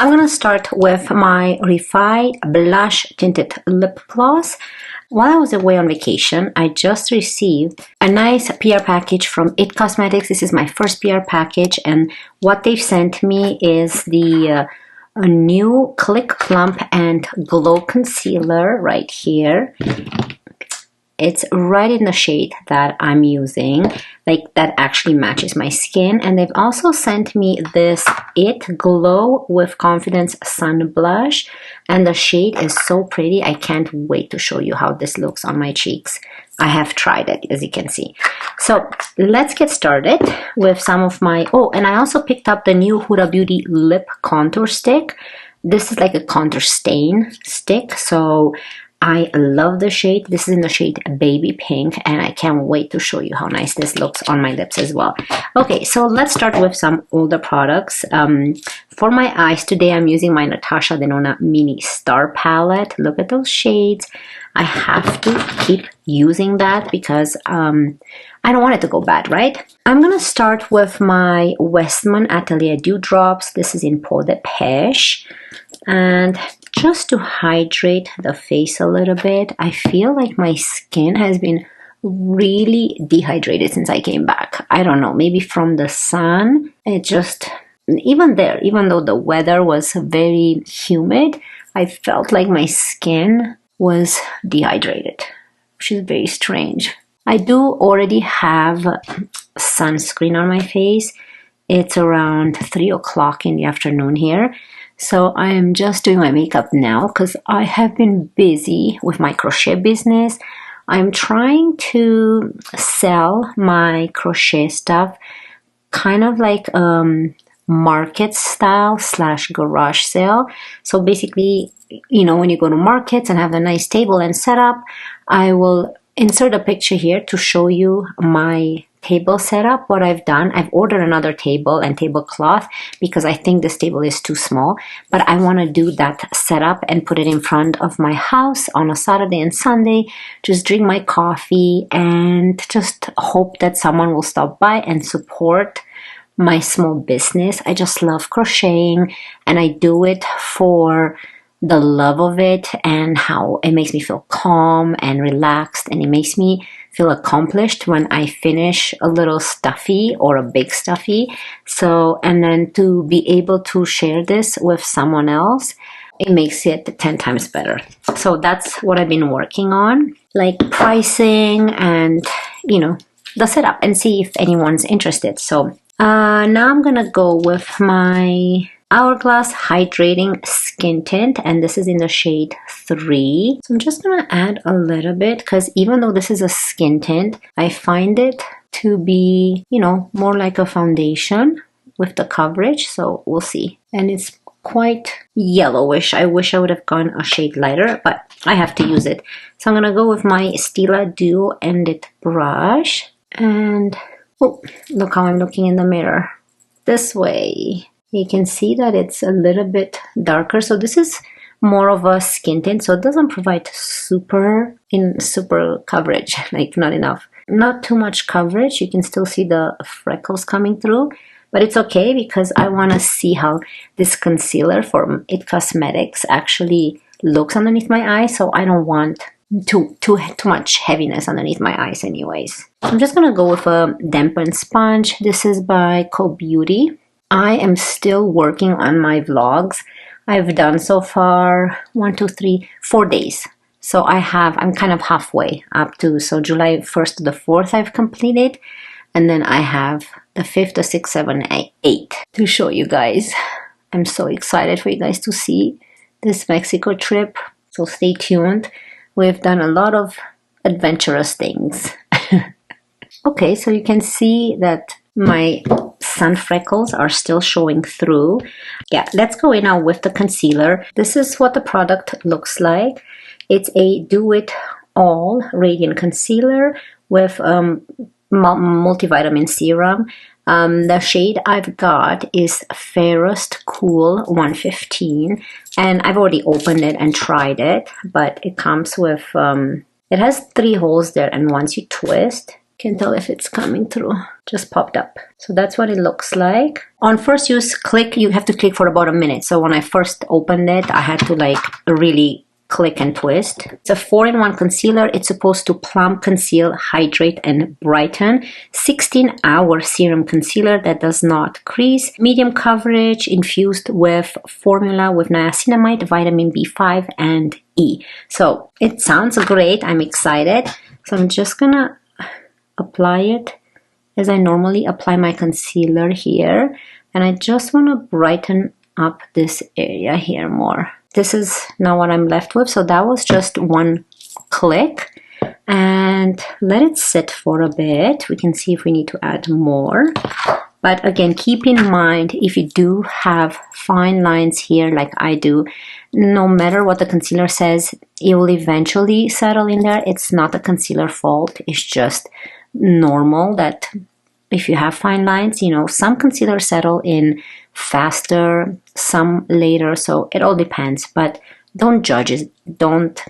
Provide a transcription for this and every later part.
I'm gonna start with my Refy Blush Tinted Lip Gloss. While I was away on vacation, I just received a nice PR package from IT Cosmetics. This is my first PR package, and what they've sent me is the a new Click Plump and Glow Concealer right here. It's right in the shade that I'm using, like that actually matches my skin. And they've also sent me this IT Glow with Confidence Sun Blush, and the shade is so pretty. I can't wait to show you how this looks on my cheeks. I have tried it, as you can see. So let's get started with some of my, oh, and I also picked up the new Huda Beauty Lip Contour Stick. This is like a contour stain stick, so I love the shade. This is in the shade Baby Pink, and I can't wait to show you how nice this looks on my lips as well. Okay, so let's start with some older products. For my eyes today, I'm using my Natasha Denona Mini Star Palette. Look at those shades. I have to keep using that because I don't want it to go bad, right? I'm gonna start with my Westman Atelier Dew Drops. This is in peau de peche. And just to hydrate the face a little bit, I feel like my skin has been really dehydrated since I came back. I don't know, maybe from the sun. It just, even there, even though the weather was very humid, I felt like my skin was dehydrated, which is very strange. I do already have sunscreen on my face. It's around 3 o'clock in the afternoon here. So I am just doing my makeup now because I have been busy with my crochet business. I'm trying to sell my crochet stuff kind of like market style / garage sale. So basically, you know, when you go to markets and have a nice table and setup, I will insert a picture here to show you my table setup. What I've done, I've ordered another table and tablecloth because I think this table is too small, but I want to do that setup and put it in front of my house on a Saturday and Sunday, just drink my coffee and just hope that someone will stop by and support my small business. I just love crocheting, and I do it for the love of it and how it makes me feel calm and relaxed, and it makes me feel accomplished when I finish a little stuffy or a big stuffy. So, and then to be able to share this with someone else, it makes it 10 times better. So that's what I've been working on, like pricing and, you know, the setup, and see if anyone's interested. So now I'm gonna go with my Hourglass Hydrating Skin Tint, and this is in the shade 3. So I'm just gonna add a little bit because even though this is a skin tint, I find it to be, you know, more like a foundation with the coverage. So we'll see. And it's quite yellowish. I wish I would have gone a shade lighter, but I have to use it. So I'm gonna go with my Stila Duo Ended brush, and oh, look how I'm looking in the mirror. This way. You can see that it's a little bit darker. So this is more of a skin tint, so it doesn't provide super coverage, like not enough. Not too much coverage. You can still see the freckles coming through, but it's okay because I want to see how this concealer from IT Cosmetics actually looks underneath my eyes. So I don't want too much heaviness underneath my eyes anyways. I'm just gonna go with a dampened sponge. This is by Co Beauty. I am still working on my vlogs. I've done so far 4 days. So I'm kind of halfway up to, so July 1st to the 4th I've completed. And then I have the 5th, the 6th, 7th, 8th to show you guys. I'm so excited for you guys to see this Mexico trip. So stay tuned. We've done a lot of adventurous things. Okay, so you can see that my sun freckles are still showing through. Yeah, let's go in now with the concealer. This is what the product looks like. It's a Do It All Radiant Concealer with multivitamin serum. The shade I've got is Fairest Cool 115, and I've already opened it and tried it, but it comes with, it has 3 holes there, and once you twist, you can tell if it's coming through. Just popped up. So that's what it looks like. On first use, you have to click for about a minute. So when I first opened it, I had to like really click and twist. It's a 4-in-1 concealer. It's supposed to plump, conceal, hydrate, and brighten. 16-hour serum concealer that does not crease. Medium coverage, infused with formula with niacinamide, vitamin B5, and E. So it sounds great. I'm excited. So I'm just gonna apply it as I normally apply my concealer here. And I just want to brighten up this area here more. This is now what I'm left with. So that was just one click, and let it sit for a bit. We can see if we need to add more. But again, keep in mind, if you do have fine lines here like I do, no matter what the concealer says, it will eventually settle in there. It's not the concealer fault. It's just normal that if you have fine lines, you know, some concealers settle in faster, some later, so it all depends. But don't judge it. Don't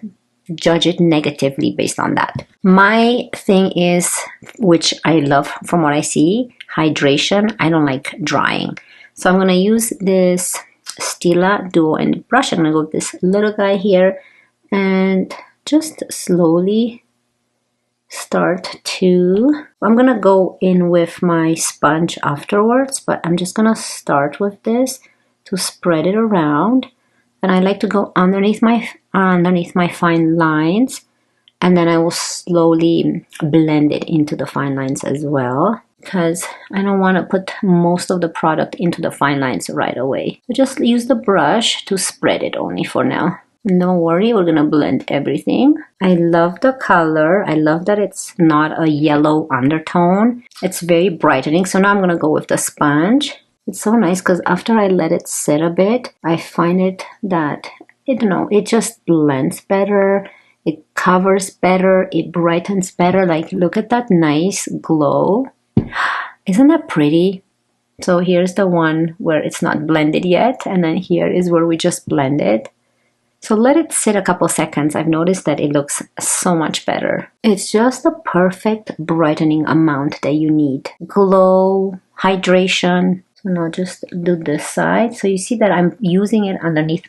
judge it negatively based on that. My thing is, which I love from what I see, hydration. I don't like drying. So I'm going to use this Stila Duo End brush. I'm going to go with this little guy here and just slowly start to, I'm going to go in with my sponge afterwards, but I'm just going to start with this to spread it around. And I like to go underneath my fine lines, and then I will slowly blend it into the fine lines as well, because I don't want to put most of the product into the fine lines right away. So just use the brush to spread it only for now. Don't worry, we're gonna blend everything. I love the color. I love that it's not a yellow undertone. It's very brightening. So now I'm gonna go with the sponge. It's so nice because after I let it sit a bit, I find it that, I don't know, it just blends better. It covers better. It brightens better. Like, look at that nice glow. Isn't that pretty? So here's the one where it's not blended yet. And then here is where we just blended. So let it sit a couple seconds. I've noticed that it looks so much better. It's just the perfect brightening amount that you need. Glow, hydration. So now just do this side. So you see that I'm using it underneath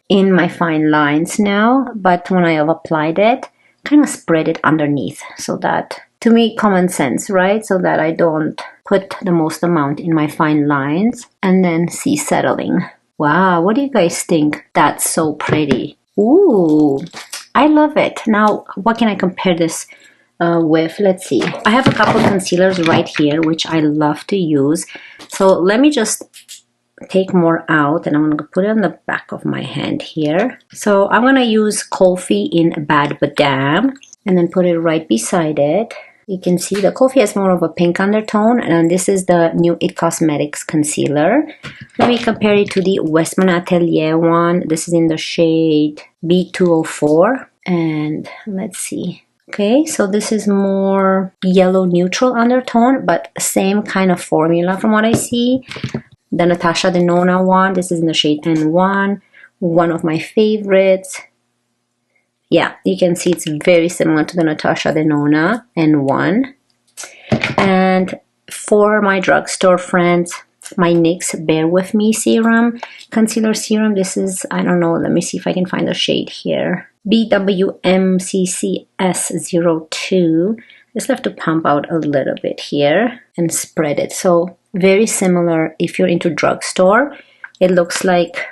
in my fine lines now. But when I have applied it, kind of spread it underneath. So that, to me, common sense, right? So that I don't put the most amount in my fine lines and then see settling. Wow, what do you guys think? That's so pretty. Ooh, I love it. Now, what can I compare this with? Let's see. I have a couple concealers right here, which I love to use. So let me just take more out, and I'm going to put it on the back of my hand here. So I'm going to use Coffee in Bad Badam, and then put it right beside it. You can see the coffee has more of a pink undertone, and this is the new IT Cosmetics concealer. Let me compare it to the Westman Atelier one. This is in the shade B204, and let's see. Okay, so this is more yellow neutral undertone, but same kind of formula from what I see. The Natasha Denona one, this is in the shade N1, one of my favorites. Yeah, you can see it's very similar to the Natasha Denona N1. And for my drugstore friends, my NYX Bear With Me serum, concealer serum. This is, I don't know, let me see if I can find the shade here. BWMCCS02. Just have to pump out a little bit here and spread it. So very similar if you're into drugstore. It looks like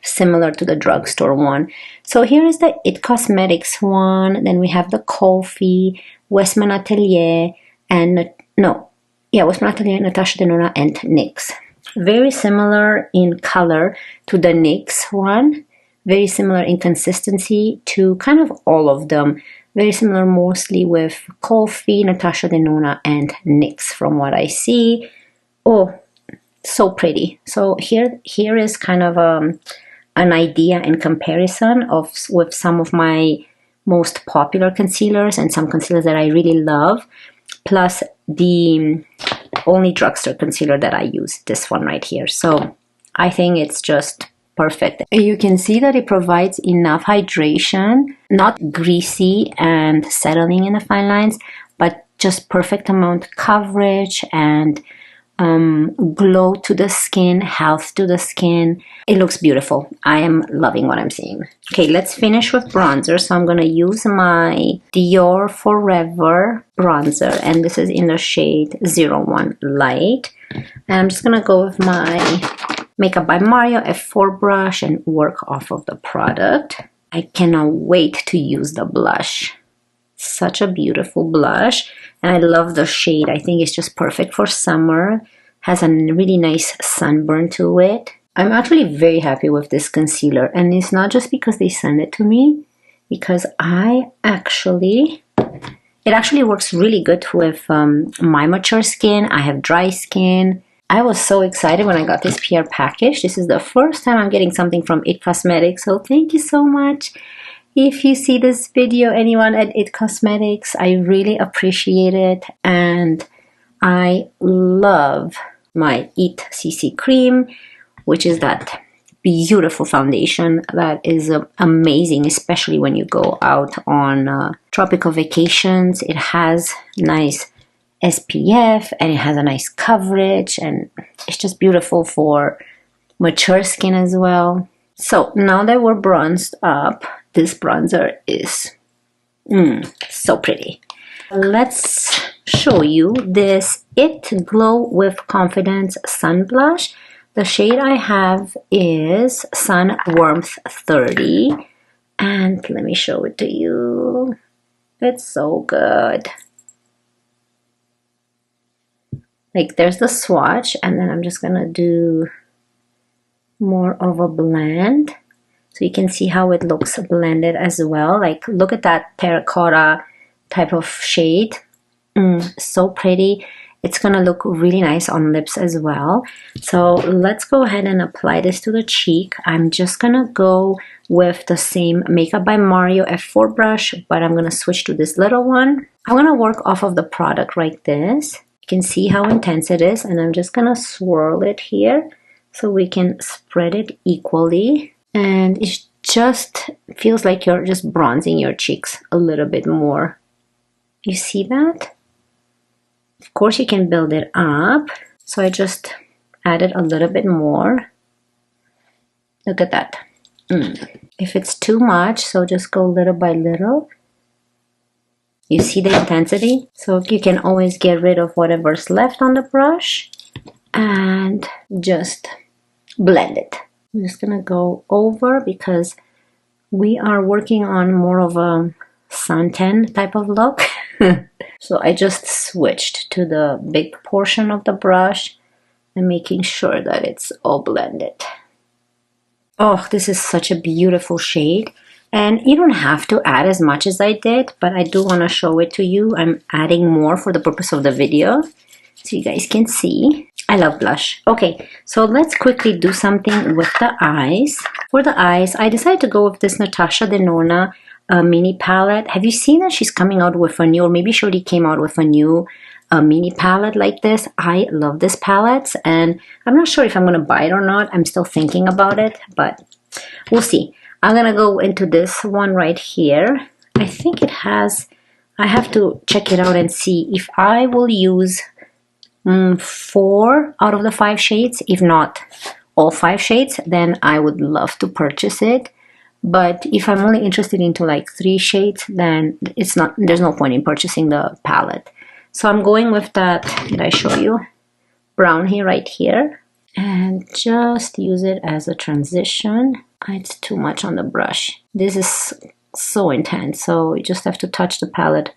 similar to the drugstore one. So here is the IT Cosmetics one. Then we have the Coffee, Westman Atelier, and Westman Atelier, Natasha Denona, and NYX. Very similar in color to the NYX one. Very similar in consistency to kind of all of them. Very similar mostly with Coffee, Natasha Denona, and NYX from what I see. Oh, so pretty. So here is kind of an idea in comparison with some of my most popular concealers and some concealers that I really love, plus the only drugstore concealer that I use, this one right here. So I think it's just perfect. You can see that it provides enough hydration, not greasy and settling in the fine lines, but just perfect amount coverage and glow to the skin, health to the skin. It looks beautiful. I am loving what I'm seeing. Okay, let's finish with bronzer. So I'm going to use my Dior Forever bronzer, and this is in the shade 01 Light. And I'm just going to go with my Makeup by Mario F4 brush and work off of the product. I cannot wait to use the blush. Such a beautiful blush, and I love the shade. I think it's just perfect for summer. Has a really nice sunburn to it. I'm actually very happy with this concealer, and it's not just because they sent it to me, because it actually works really good with my mature skin. I have dry skin. I was so excited when I got this PR package. This is the first time I'm getting something from IT Cosmetics, so thank you so much. If you see this video, anyone at IT Cosmetics, I really appreciate it. And I love my IT CC cream, which is that beautiful foundation that is amazing, especially when you go out on tropical vacations. It has nice SPF and it has a nice coverage, and it's just beautiful for mature skin as well. So now that we're bronzed up, this bronzer is so pretty. Let's show you this IT Glow with Confidence Sun Blush. The shade I have is Sun Warmth 30. And let me show it to you. It's so good. Like, there's the swatch, and then I'm just gonna do more of a blend. So you can see how it looks blended as well. Like, look at that terracotta type of shade. So pretty. It's gonna look really nice on lips as well. So let's go ahead and apply this to the cheek. I'm just gonna go with the same Makeup by Mario F4 brush, but I'm gonna switch to this little one. I'm gonna work off of the product like this. You can see how intense it is, and I'm just gonna swirl it here so we can spread it equally. And it just feels like you're just bronzing your cheeks a little bit more. You see that? Of course, you can build it up. So I just added a little bit more. Look at that. If it's too much, so just go little by little. You see the intensity? So you can always get rid of whatever's left on the brush and just blend it. I'm just gonna go over because we are working on more of a suntan type of look. So I just switched to the big portion of the brush and making sure that it's all blended. Oh, this is such a beautiful shade. And you don't have to add as much as I did, but I do want to show it to you. I'm adding more for the purpose of the video, so you guys can see. I love blush. Okay, so let's quickly do something with the eyes. For the eyes, I decided to go with this Natasha Denona mini palette. Have you seen that she's coming out with a new, or maybe she already came out with a new mini palette like this? I love this palette, and I'm not sure if I'm going to buy it or not. I'm still thinking about it, but we'll see. I'm going to go into this one right here. I think it has, I have to check it out and see if I will use 4 out of the 5 shades. If not all 5 shades, then I would love to purchase it. But if I'm only interested into like 3 shades, then it's not, there's no point in purchasing the palette. So I'm going with that, did I show you? Brown here, right here. And just use it as a transition. It's too much on the brush. This is so intense, so you just have to touch the palette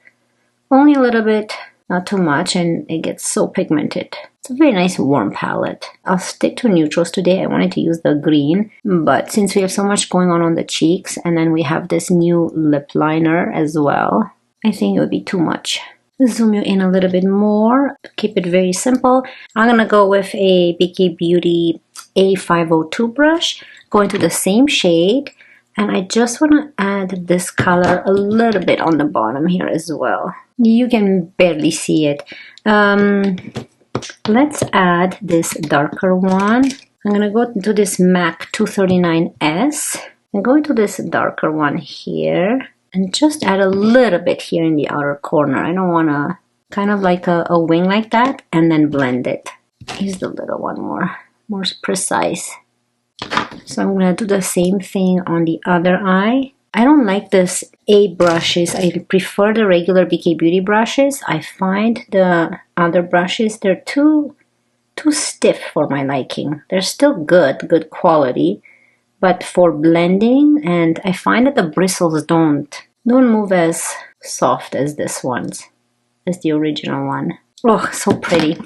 only a little bit, not too much, and it gets so pigmented. It's a very nice warm palette. I'll stick to neutrals today. I wanted to use the green, but since we have so much going on the cheeks, and then we have this new lip liner as well, I think it would be too much. Zoom you in a little bit more. Keep it very simple. I'm gonna go with a BK Beauty A502 brush. Go into the same shade And I just want to add this color a little bit on the bottom here as well. You can barely see it. Let's add this darker one. I'm going to go to this MAC 239S and go into this darker one here and just add a little bit here in the outer corner. I don't want to, kind of like a wing like that, and then blend it. Use the little one more precise. So I'm going to do the same thing on the other eye. I don't like this A brushes. I prefer the regular BK Beauty brushes. I find the other brushes, they're too stiff for my liking. They're still good quality, but for blending, and I find that the bristles don't move as soft as this one's, as the original one. Oh, so pretty.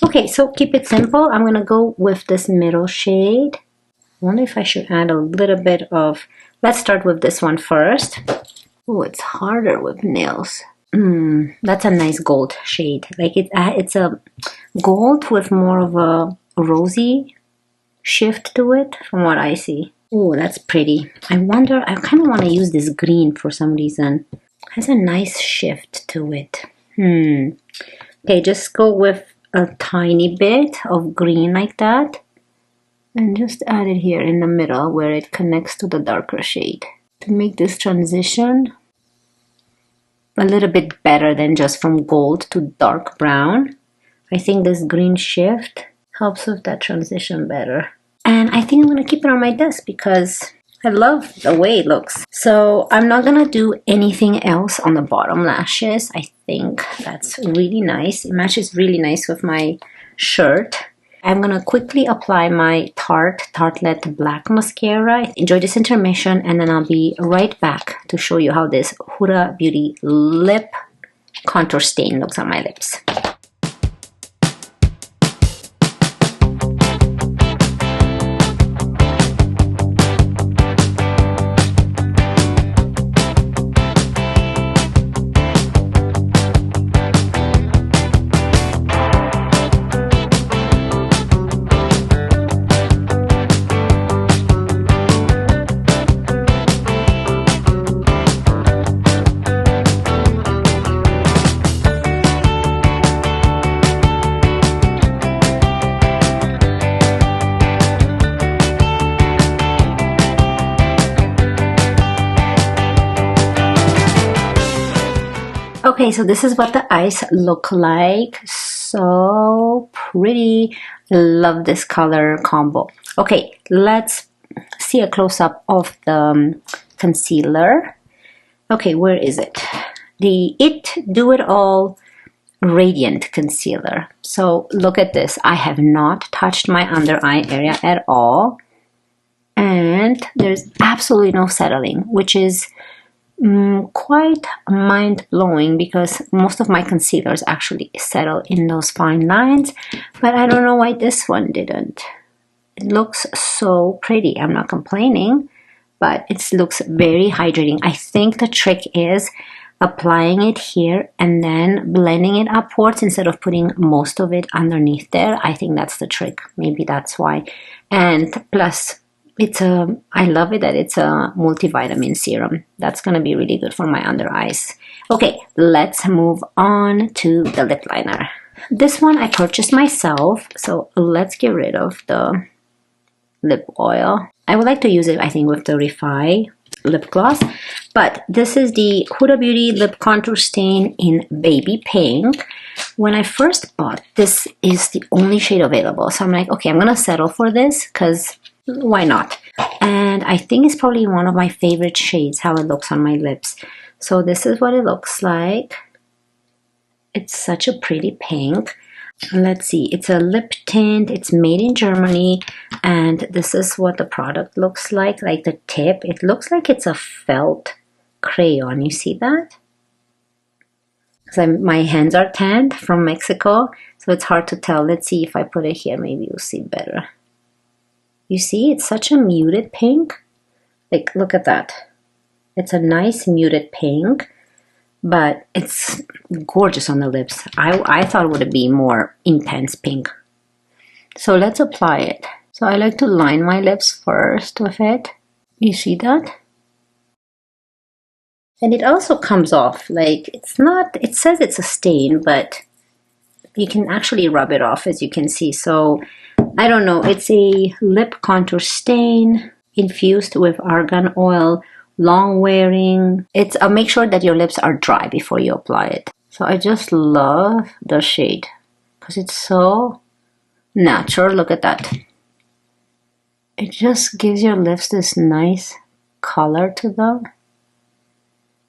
Okay, so keep it simple. I'm going to go with this middle shade. I wonder if I should add a little bit of, let's start with this one first. Oh, it's harder with nails. That's a nice gold shade. Like it's a gold with more of a rosy shift to it from what I see. Oh, that's pretty. I wonder, I kind of want to use this green for some reason. It has a nice shift to it. Okay, just go with a tiny bit of green like that. And just add it here in the middle where it connects to the darker shade to make this transition a little bit better than just from gold to dark brown. I think this green shift helps with that transition better. And I think I'm going to keep it on my desk because I love the way it looks. So I'm not going to do anything else on the bottom lashes. I think that's really nice. It matches really nice with my shirt. I'm going to quickly apply my Tarte Tartelette Black Mascara. Enjoy this intermission, and then I'll be right back to show you how this Huda Beauty Lip Contour Stain looks on my lips. Okay, so this is what the eyes look like. So pretty. Love this color combo. Okay, let's see a close-up of the concealer. Okay, where is it? The It Do It All Radiant Concealer. So look at this. I have not touched my under eye area at all. And there's absolutely no settling, which is quite mind-blowing because most of my concealers actually settle in those fine lines, but I don't know why this one didn't. It looks so pretty. I'm not complaining, but it looks very hydrating. I think the trick is applying it here and then blending it upwards instead of putting most of it underneath there. I think that's the trick. Maybe that's why. And plus, I love it that it's a multivitamin serum. That's going to be really good for my under eyes. Okay, let's move on to the lip liner. This one I purchased myself, so let's get rid of the lip oil. I would like to use it, I think, with the Refy lip gloss. But this is the Huda Beauty Lip Contour Stain in Baby Pink. When I first bought, this is the only shade available. So I'm like, okay, I'm going to settle for this because why not? And I think it's probably one of my favorite shades, how it looks on my lips. So this is what it looks like. It's such a pretty pink. Let's see, it's a lip tint. It's made in Germany. And this is what the product looks like the tip. It looks like it's a felt crayon. You see that? Because my hands are tanned from Mexico, so it's hard to tell. Let's see if I put it here. Maybe you'll see better. You see, it's such a muted pink. Like, look at that. It's a nice muted pink, but it's gorgeous on the lips. I thought it would be more intense pink. So let's apply it. So I like to line my lips first with it. You see that? And it also comes off, like it's not, it says it's a stain, but you can actually rub it off, as you can see. So I don't know, it's a lip contour stain infused with argan oil, long wearing. It's make sure that your lips are dry before you apply it. So I just love the shade because it's so natural. Look at that. It just gives your lips this nice color to them.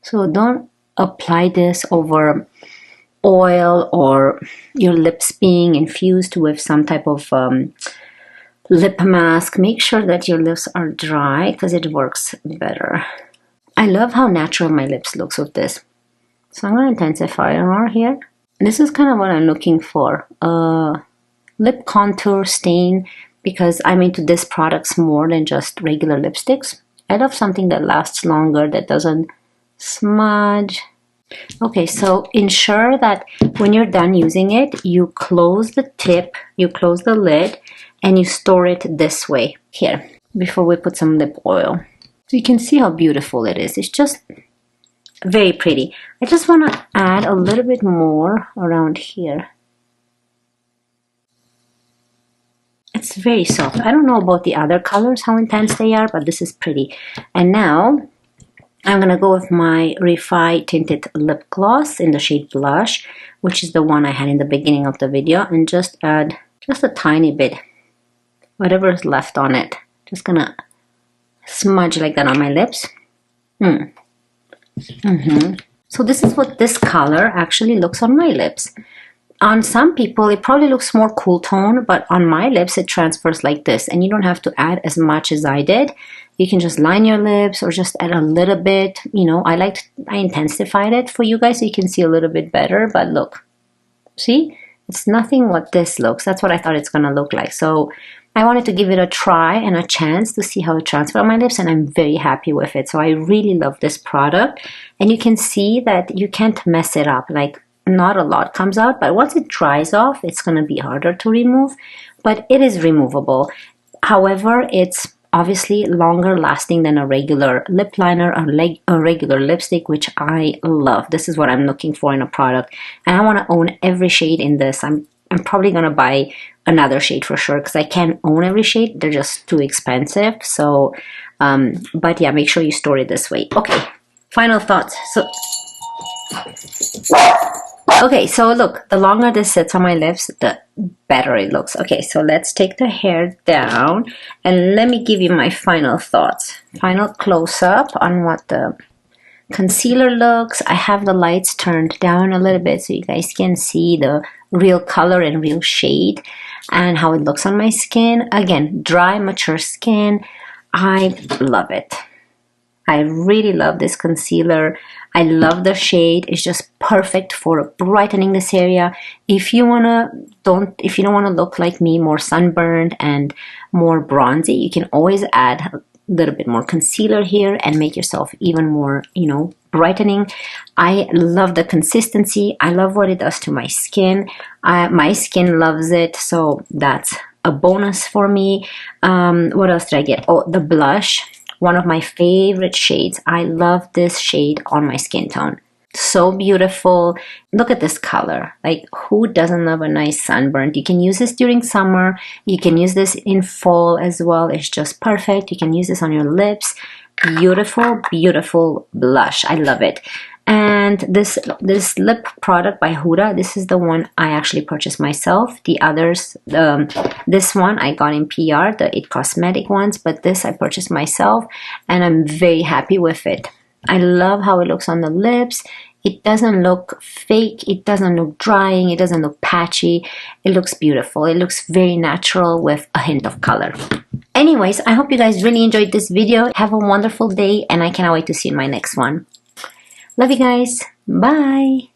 So don't apply this over oil or your lips being infused with some type of lip mask. Make sure that your lips are dry because it works better. I love how natural my lips looks with this. So I'm going to intensify more here. This is kind of what I'm looking for. Lip contour stain, because I'm into these products more than just regular lipsticks. I love something that lasts longer, that doesn't smudge. Okay, so ensure that when you're done using it, you close the tip, you close the lid, and you store it this way here before we put some lip oil. So you can see how beautiful it is. It's just very pretty. I just want to add a little bit more around here. It's very soft. I don't know about the other colors, how intense they are, but this is pretty. And now I'm going to go with my Refy Tinted Lip Gloss in the shade Blush, which is the one I had in the beginning of the video, and just add just a tiny bit, whatever is left on it. Just going to smudge like that on my lips. So this is what this color actually looks on my lips. On some people, it probably looks more cool tone, but on my lips, it transfers like this, and you don't have to add as much as I did. You can just line your lips or just add a little bit. You know, I intensified it for you guys so you can see a little bit better, but look, see? It's nothing what this looks. That's what I thought it's going to look like. So I wanted to give it a try and a chance to see how it transfers on my lips, and I'm very happy with it. So I really love this product, and you can see that you can't mess it up. Like, not a lot comes out, but once it dries off, it's going to be harder to remove, but it is removable. However, it's obviously longer lasting than a regular lip liner or a regular lipstick, which I love. This is what I'm looking for in a product, and I want to own every shade in this. I'm probably going to buy another shade for sure because I can't own every shade. They're just too expensive. So, but yeah, make sure you store it this way. Okay, final thoughts. Okay, so look, the longer this sits on my lips, the better it looks. Okay, so let's take the hair down and let me give you my final thoughts. Final close-up on what the concealer looks. I have the lights turned down a little bit so you guys can see the real color and real shade and how it looks on my skin. Again, dry, mature skin. I love it. I really love this concealer. I love the shade. It's just perfect for brightening this area. If you don't want to look like me, more sunburned and more bronzy, you can always add a little bit more concealer here and make yourself even more, brightening. I love the consistency. I love what it does to my skin. My skin loves it, so that's a bonus for me. What else did I get? Oh, the blush. One of my favorite shades. I love this shade on my skin tone. So beautiful. Look at this color. Like, who doesn't love a nice sunburn? You can use this during summer. You can use this in fall as well. It's just perfect. You can use this on your lips. Beautiful, beautiful blush. I love it. And this lip product by Huda, this is the one I actually purchased myself. The others, this one I got in PR, the It Cosmetic ones, but this I purchased myself, and I'm very happy with it. I love how it looks on the lips. It doesn't look fake. It doesn't look drying. It doesn't look patchy. It looks beautiful. It looks very natural with a hint of color. Anyways, I hope you guys really enjoyed this video. Have a wonderful day, and I cannot wait to see you in my next one. Love you guys. Bye.